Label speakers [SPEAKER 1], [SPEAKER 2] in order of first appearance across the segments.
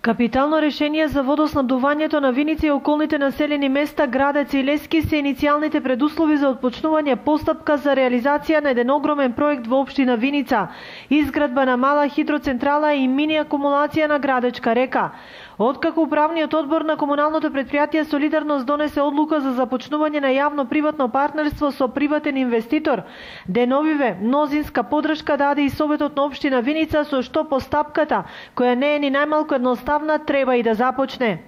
[SPEAKER 1] Капитално решение за водоснабдувањето на Виница и околните населени места Градец и Лески се иницијалните предуслови за отпочнување постапка за реализација на еден огромен проект во општина Виница, изградба на мала хидроцентрала и мини акумулација на Градечка река. Откако управниот одбор на комуналното претпријатие Солидарност донесе одлука за започнување на јавно-приватно партнерство со приватен инвеститор, деновиве мнозинска поддршка даде и Советот на општина Виница, со што постапката, која не е ни најмалку едноставна, треба и да започне.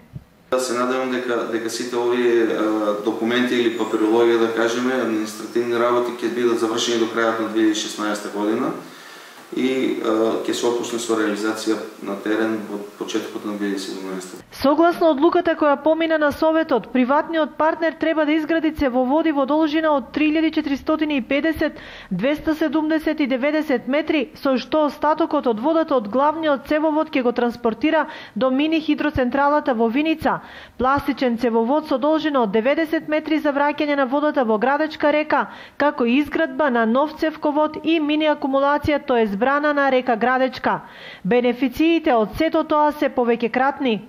[SPEAKER 2] Се надевам дека сите овие документи или папирологија, да кажеме, административни работи ќе бидат завршени до крајот на 2016 година и ќе се отпочне со реализација на терен во почетокот на 2017.
[SPEAKER 1] Согласно одлуката која помина на Советот, приватниот партнер треба да изгради цевоводи во должина од 3450, 270 и 90 метри, со што остатокот од водата од главниот цевовод ќе го транспортира до мини хидроцентралата во Виница, пластичен цевовод со должина од 90 метри за враќање на водата во Градечка река, како и изградба на нов цевковод и мини акумулација, тоест брана на река Градечка. Бенефициите од сето тоа се повеќекратни.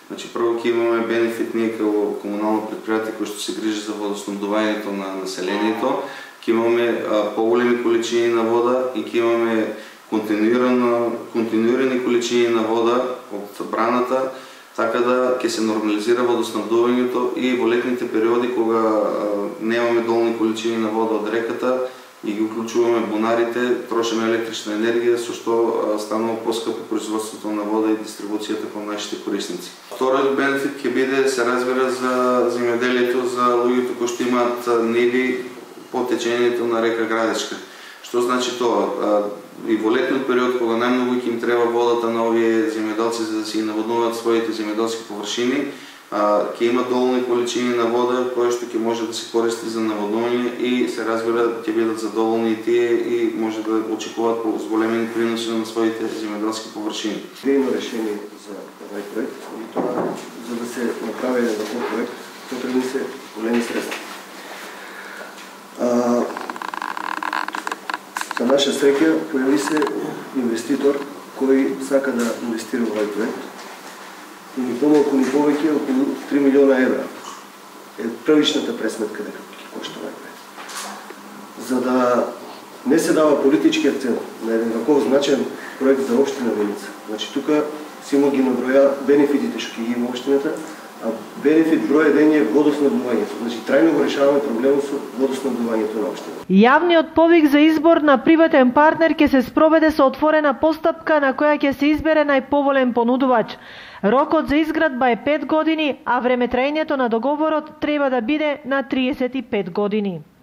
[SPEAKER 2] Значи, прво ќе имаме бенефит ние како комунално претпријатие кој што се грижи за водоснабдувањето на населението, ќе имаме поголеми количини на вода и ќе имаме континуирани количини на вода од браната, така да ќе се нормализира водоснабдувањето и во летните периоди кога немаме долни количини на вода од реката и ги уклучуваме бунарите, трошиме електрична енергија, со што станува поскапо производството на вода и дистрибуцијата кон нашите корисници. Вториот бенефит ќе биде, се разбира, за земјоделието, за луѓето кои што имаат ниви по течењето на река Градечка. Што значи тоа? И во летниот период, кога најмногу ќе им треба водата на овие земјоделци за да си наводнуваат своите земјоделски површини, ќе има долни количини на вода која што ќе може да се користи за наводнување и се разбира ќе бидат задоволни и тие и може да очекуваат зголемени приноси на своите земјоделски површини.
[SPEAKER 3] Идејно решение за овој проект и тоа за да се направи еден таков проект потребни се големи средства. За наша среќа појави се инвеститор кој сака да инвестира во овој проект. И ни помалку ни повеќе околу 3 милиона евра е првичната пресметка дека ќе кошта овој проект. За да не се дава политички акцент на еден таков значаен проект за општина Виница. Значи тука симо ги наброја бенефитите што ќе ги има општината, а бенефит број 1 е водоснабдувањето. Значи трајно го решаваме проблемот со водоснабдувањето на општината.
[SPEAKER 1] Јавниот повик за избор на приватен партнер ќе се спроведе со отворена постапка на која ќе се избере најповолен понудувач. Рокот за изградба е 5 години, а времетраењето на договорот треба да биде на 35 години.